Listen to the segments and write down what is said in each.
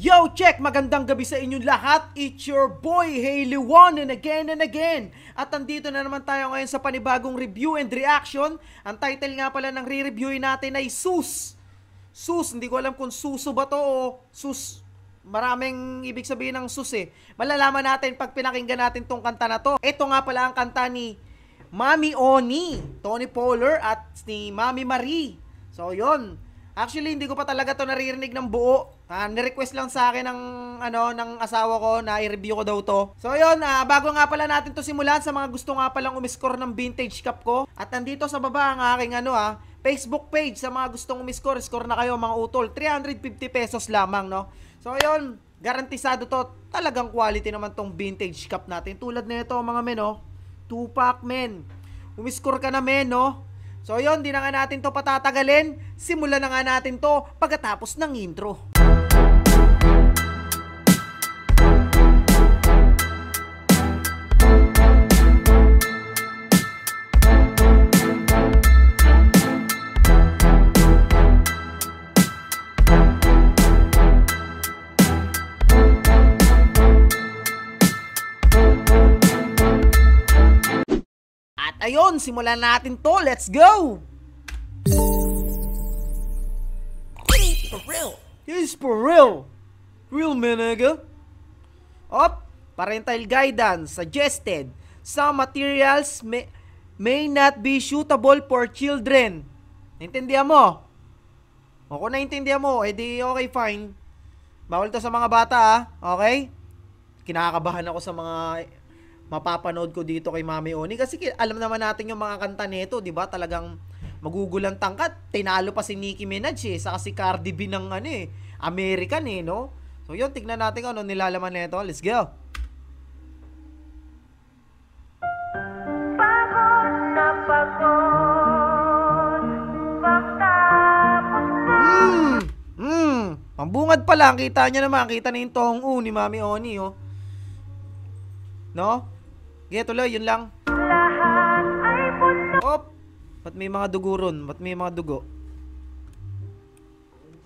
Yo, check! Magandang gabi sa inyong lahat. It's your boy, Haley One, and again and again. At andito na naman tayo ngayon sa panibagong review and reaction. Ang title nga pala ng re-reviewin natin ay Sus. Sus, hindi ko alam kung suso ba to o sus. Maraming ibig sabihin ng sus eh. Malalaman natin pag pinakinggan natin tong kanta na to. Ito nga pala ang kanta ni Mami Oni, Tony Poller at ni Mami Marie. So, yon. Actually, hindi ko pa talaga to naririnig ng buo. Ni-request lang sa akin ng asawa ko na i-review ko daw to. So, yun, bago nga pala natin to simulan, sa mga gusto nga palang umiscore ng vintage cup ko. At nandito sa baba ang aking Facebook page. Sa mga gustong umiscore, score na kayo mga utol. 350 pesos lamang, no? So, yun, garantisado to. Talagang quality naman tong vintage cup natin. Tulad nito, mga men, no? Tupac, men. Umiscore ka na, men, no? So yun, di na nga natin to patatagalin. Simulan na nga natin to pagkatapos ng intro. Ayun, simulan natin to. Let's go! It's for real. It's for real. Real menaga. Op, parental guidance suggested. Some materials may not be suitable for children. Naintindihan mo? O kung naintindihan mo, edi okay, fine. Bawal to sa mga bata, okay? Kinakabahan ako sa mga mapapanood ko dito kay Mami Oni kasi alam naman natin yung mga kanta nito, 'di ba? Talagang magugulang tangkat. Tinalo pa si Nicki Minaj saka si Cardi B ng American no? So, yun, tignan natin ano nilalaman nito. Let's go. Pagod na pagod. Pambungad pa lang, kita niya naman, kita na yung tohong ni Mami Oni, oh. No? Okay, tuloy, yun lang. Lahat ay puno. Op! Ba't may mga dugo ron? Ba't may mga dugo?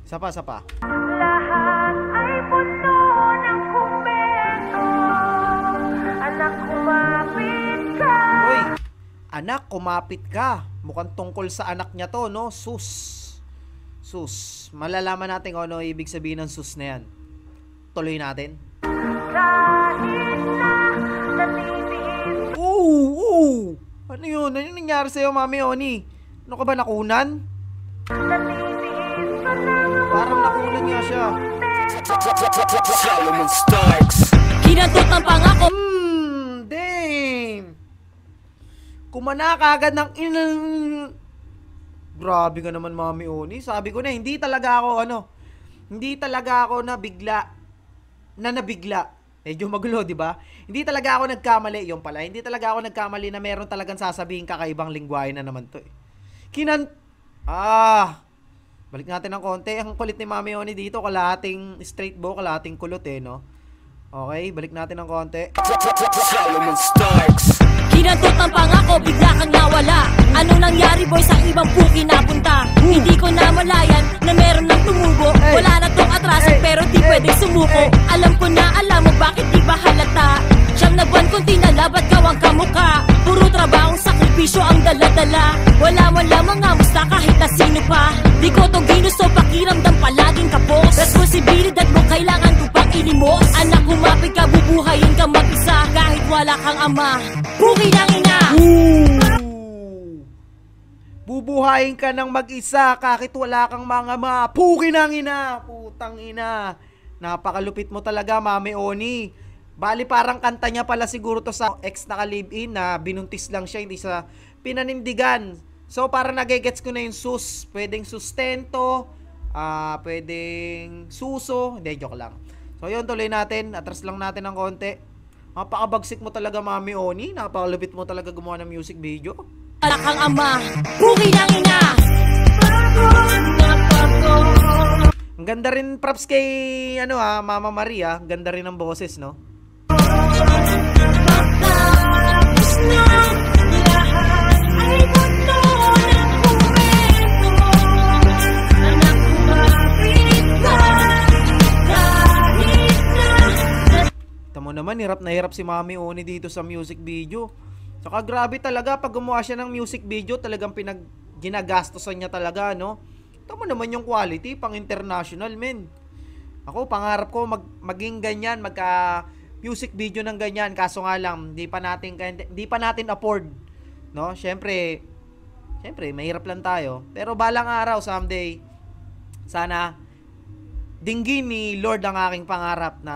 Isa pa. Lahat ay puno ng komento. Anak, kumapit ka. Hoy! Anak, kumapit ka. Mukhang tungkol sa anak niya to, no? Sus. Malalaman natin kung ano ibig sabihin ng sus na yan. Tuloy natin. Kahit na natitiis. Ano yun? Ano yung nangyari sa'yo, Mami Oni? Ano ka ba, nakunan? Natitiis ka lang. Parang nakunan nga siya. Solomon Starks. Kinantot ang pangako. Damn! Kumana kagad ng Grabe ka naman, Mami Oni. Sabi ko na, hindi talaga ako nabigla. Medyo magulo, di ba? Hindi talaga ako nagkamali. Yung pala, hindi talaga ako nagkamali na meron talagang sasabihin kakaibang lingwahe na naman to eh. Balik natin ng konti. Ang kulit ni Mami Oni dito, kalahating straight bow, kalahating kulot no? Okay, balik natin ng konti. Solomon Starks. Kinantot ang pangako, bigla kang nawala. Anong nangyari boy, sa ibang puki napunta? Hindi ko na malayan na meron ng tumubo. Wala na tong atraso pero di pwede sumuko. Alam ko na alam mo bakit di ba halata. Siyang na buwan kong tinalabat gawang kamuka. Puro trabahong sakripisyo ang dala-dala. Wala man lamang amusta kahit na sino pa. Di ko to ginusto, pakiramdam palaging kapos. Responsibilidad mo kailangan tupang inimos. Anak, kumapit ka, bubuhayin ka mag-isa. Kahit wala kang ama, puki ng ina. Bubuhayin ka ng mag-isa kahit wala kang mga puki ng ina. Putang ina. Napakalupit mo talaga, Mami Oni. Bali parang kanta niya pala siguro to sa ex na ka-live-in na binuntis lang siya, hindi sa pinanindigan. So para nagigets ko na yung sus. Pwedeng sustento, pwedeng suso. Hindi, joke lang. So yun, tuloy natin. Atras lang natin ng konti. Napakabagsik mo talaga, Mami Oni. Napakalupit mo talaga gumawa ng music video. Wala kang ama, puki ng ina. Ang ganda rin props kay Mama Maria. Ang ganda rin ng boses, no? Lahat ay puno ng komento. Anak, kumapit ka. naman, hirap na hirap si Mami Oni dito sa music video. Saka grabe talaga, pag gumawa siya ng music video, talagang ginagastosan niya talaga, no? Tama naman yung quality, pang international, men. Ako, pangarap ko maging ganyan, music video ng ganyan. Kaso nga lang, di pa natin afford, no? Syempre, mahirap lang tayo. Pero balang araw, someday, sana dinggin ni Lord ang aking pangarap na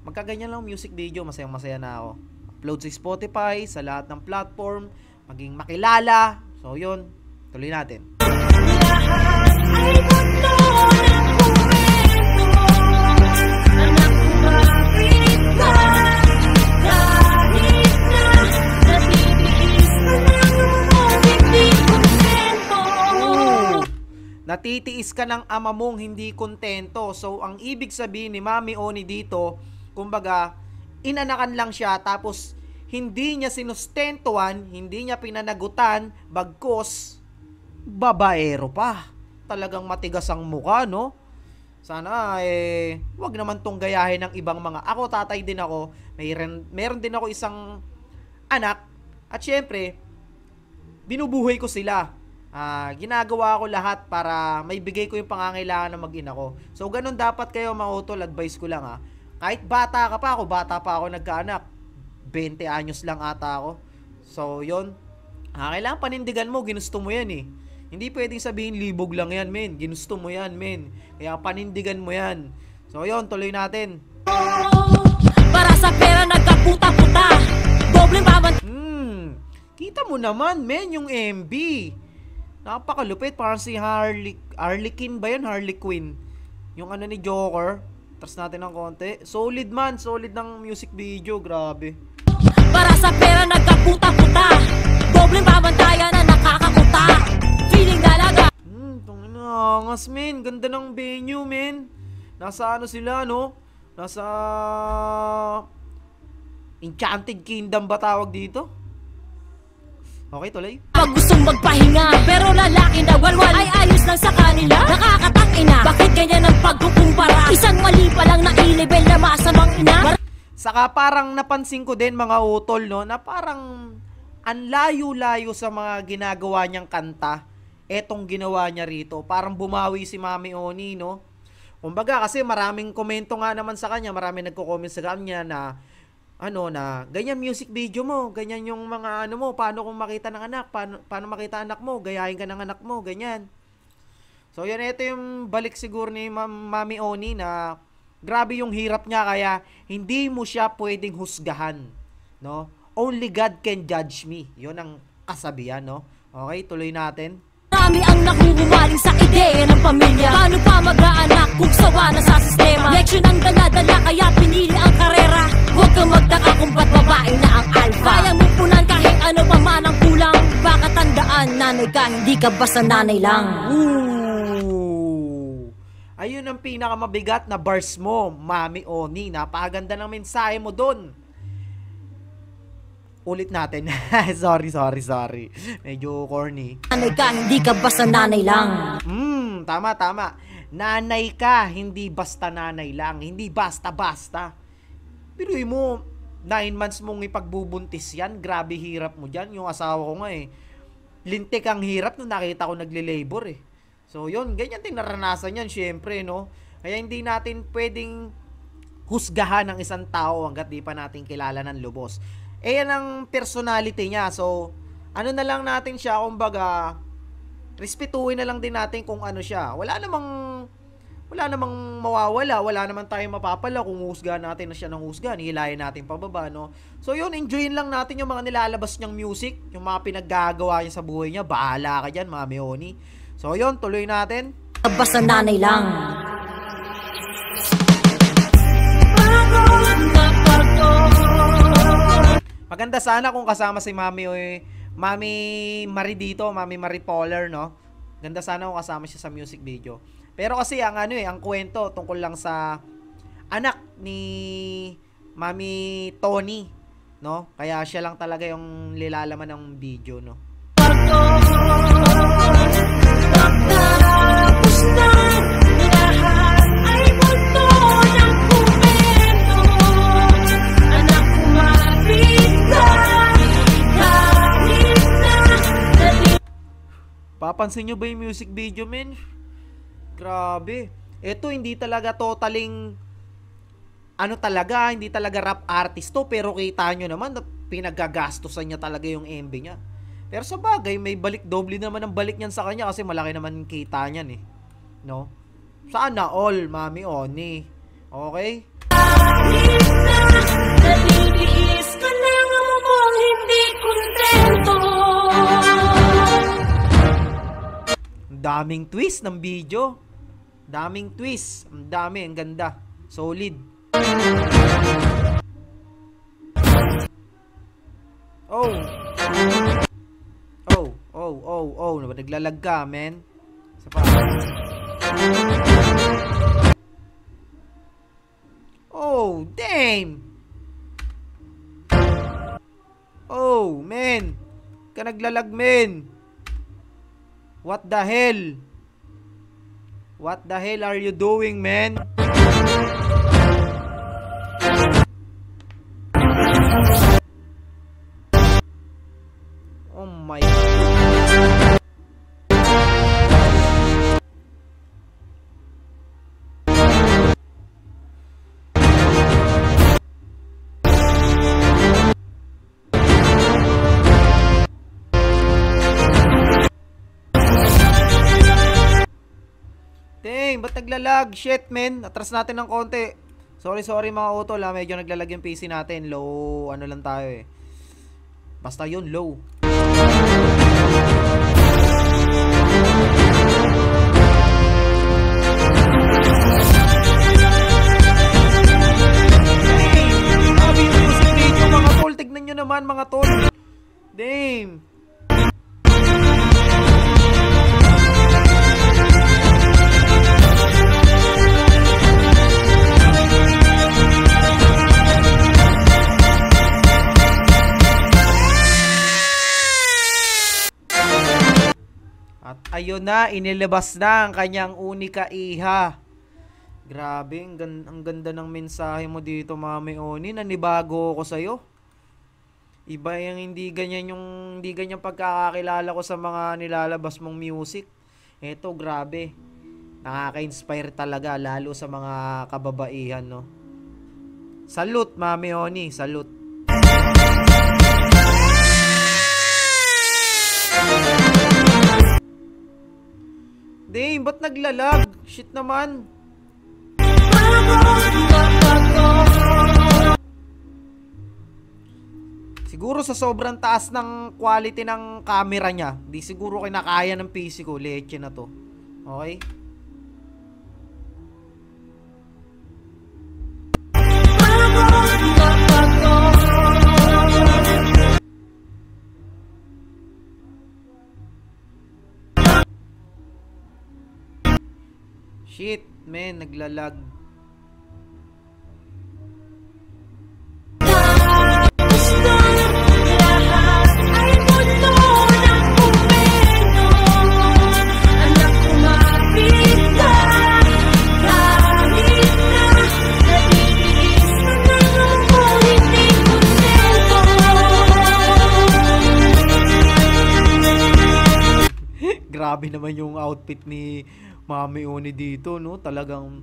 magkaganyan lang music video. Masayang-masaya na ako. Upload sa Spotify, sa lahat ng platform, maging makilala. So, yun. Tuloy natin. Lahat ay mundo ng kwento. Anak ko bakit ka? Kahit na natitiis ka ng hindi kontento. Natitiis ka ng ama mong hindi kontento. So, ang ibig sabihin ni Mami Oni dito, kumbaga, inanakan lang siya, tapos hindi niya sinustentuhan, hindi niya pinanagutan, bagkos babaero pa. Talagang matigas ang mukha, no? Sana wag naman tong gayahin ng ibang mga. Ako, tatay din ako. Meron din ako isang anak. At syempre, binubuhay ko sila. Ginagawa ko lahat para maibigay ko yung pangangailangan ng mag-ina ko. So, ganun dapat kayo mga utol. Advice ko lang, Kahit bata pa ako nagkaanak. 20 anyos lang ata ako. So, yun. Kailangan panindigan mo, ginusto mo yan Hindi pwedeng sabihin libog lang yan, men. Ginusto mo yan, men. Kaya panindigan mo yan. So, yun, tuloy natin. Para sa pera nagkaputa-puta. Dobleng baban. Kita mo naman, men, yung MB. Napakalupit. Parang si Harley Quinn ba yan? Harley Quinn. Yung ano ni Joker. Tras natin ng konti. Solid man. Solid ng music video. Grabe. Para sa pera nagkaputa-puta. Dobleng babantayan na nakakakuta. Feeling dalaga. Angas, men. Ganda ng venue, men. Nasa ano sila, no? Nasa Enchanted Kingdom ba tawag dito? Okay, tuloy. Pag gustong magpahinga, pero lalaki na walwal ay ayos lang sa kanila. Nakakatangina, bakit ganyan ang pagkukumpara? Isang mali pa lang na i-level na masamang ina. Saka parang napansin ko din mga utol, no, na parang ang layo-layo sa mga ginagawa niyang kanta. Etong ginawa niya rito. Parang bumawi si Mami Oni, no? Kumbaga kasi maraming komento nga naman sa kanya, maraming nagko-comment sa kanya na na ganyan music video mo, ganyan yung mga mo, paano kung makita ng anak, paano makita anak mo, gayahin ka ng anak mo, ganyan. So yan, ito yung balik siguro ni Mami Oni na grabe yung hirap niya, kaya hindi mo siya pwedeng husgahan, no? Only God can judge me. Yun ang kasabihan, no? Okay, tuloy natin. Marami ang nakukumaling sa ideya ng pamilya. Paano pa mag-aanak kung sawa na sa sistema? Leksyon ang dala-dala kaya pinili ang karera. Huwag kang magtaka kung ba't babae na ang alpha. Kaya mo punan kahit ano pa man ang kulang. Baka tandaan, nanay ka, hindi ka basta nanay lang. Ayun ang pinakamabigat na bars mo, Mami Oni. Napakaganda ng mensahe mo dun. Ulit natin. sorry. Medyo corny. Nanay ka, hindi ka basta nanay lang. Tama. Nanay ka, hindi basta nanay lang. Hindi basta-basta. Pinuy mo, 9 months mong ipagbubuntis yan. Grabe hirap mo dyan. Yung asawa ko nga lintik ang hirap nung nakita ko nagle-labor So yun, ganyan din naranasan yan syempre, no? Kaya hindi natin pwedeng husgahan ng isang tao hanggat di pa natin kilala ng lubos. Yan ang personality niya. So, ano na lang natin siya, kumbaga, respetuhin na lang din natin kung ano siya. Wala namang mawawala, wala naman tayong mapapala kung husgahan natin na siya ng husgahan, hilahin natin pababa, no? So, yun, enjoyin lang natin yung mga nilalabas niyang music, yung mga pinaggagawa niya sa buhay niya. Bahala ka dyan, Mami Oni. So, yun, tuloy natin. Basta nanay lang. Maganda sana kung kasama si Mami Marie dito, Mami Marie Polar, no? Ganda sana kung kasama siya sa music video. Pero kasi ang ang kwento tungkol lang sa anak ni Mami Tony, no? Kaya siya lang talaga yung nilalaman ng video, no? napapansin nyo ba yung music video, men? Grabe. Ito, hindi talaga totaling, ano talaga, hindi talaga rap artist to, pero kita nyo naman, pinagagastosan niya talaga yung MB niya. Pero sa bagay, may balik, doble naman ang balik niyan sa kanya kasi malaki naman kita niyan eh. No? Sana all, Mami Oni. Okay? Naliliis ka lang mukhang hindi kontento. Ang daming twist ng video. Daming twist. Ang dami, ang ganda. Solid. Oh. Naglalag ka, men. Isa pa. Oh, damn. Oh, men. Ka naglalag, men. What the hell? What the hell are you doing, man? Oh my God. Dang, ba't naglalag? Shit, men. Atras natin ng konti. Sorry mga utol ha. Medyo naglalag yung PC natin. Low, ano lang tayo eh. Basta yun, low. Sabi yung music video mga tol. Tignan nyo naman mga tol. Damn. At ayun na, inilabas na ang kanyang unika iha. Grabe, ang ganda ng mensahe mo dito, Mami Oni. Nanibago ako sa'yo. Iba yung hindi ganyan pagkakakilala ko sa mga nilalabas mong music. Eto, grabe. Nakaka-inspire talaga, lalo sa mga kababaihan, no? Salute, Mami Oni. Salute. Damn, ba't naglalag? Shit naman. Siguro sa sobrang taas ng quality ng camera niya, di siguro kinakaya ng PC ko. Leche na to. Okay? Shit, man, naglalag. Grabe naman yung outfit ni Mami Oni dito, no? Talagang,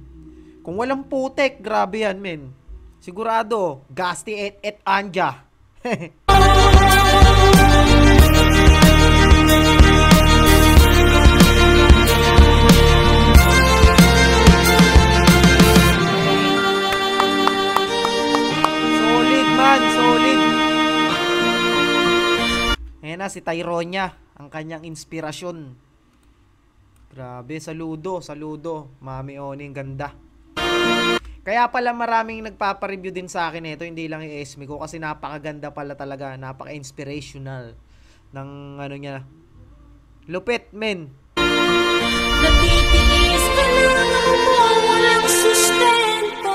kung walang putek, grabe yan, men. Sigurado, Gasti et Anja. Solid, man. Solid. Ayan na, si Tyronia, ang kanyang inspirasyon. Grabe, saludo, Mami Oni, ang ganda. Kaya pala maraming nagpapa-review din sa akin ito, hindi lang yung Esme ko, kasi napakaganda pala talaga, napaka-inspirational ng ano niya. Lupit, men. Natitiis ka lang mukhang walang sustento.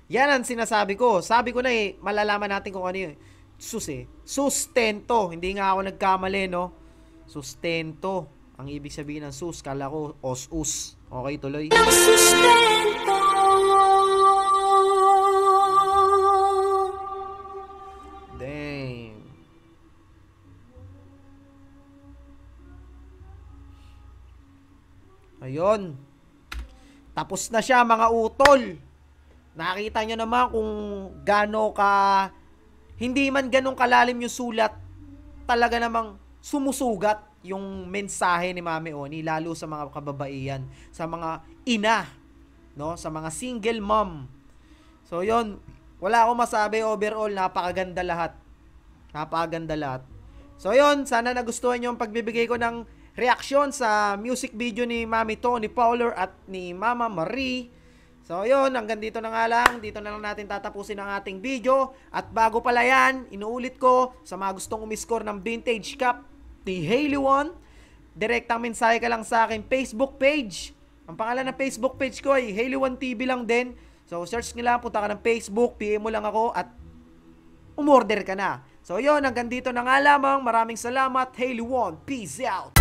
Yan ang sinasabi ko. Sabi ko na eh, malalaman natin kung ano yun. Sustento. Hindi nga ako nagkamali, no? Sustento. Ang ibig sabihin ng sus, kala ko os-us. Okay, tuloy. Sustento. Damn. yun. Tapos na siya mga utol. Nakita nyo naman kung gaano ka, hindi man ganong kalalim yung sulat, talaga namang sumusugat yung mensahe ni Mami Oni, lalo sa mga kababaihan, sa mga ina, no? Sa mga single mom. So yun, wala akong masabi, overall, napakaganda lahat. Napakaganda lahat. So yun, sana nagustuhan nyo ang pagbibigay ko ng reaksyon sa music video ni Mami Tony Fowler at ni Mama Marie. So yun, hanggang dito na nga lang. Dito na lang natin tatapusin ang ating video. At bago pala yan, inuulit ko sa mga gustong umiscore ng vintage cup ni Hailey One, direktang mensahe ka lang sa akin Facebook page. Ang pangalan ng Facebook page ko ay Hailey One TV lang din. So search nyo lang, punta ka ng Facebook, PM mo lang ako at umorder ka na. So yun, hanggang dito na nga lamang. Maraming salamat. Hailey One, peace out.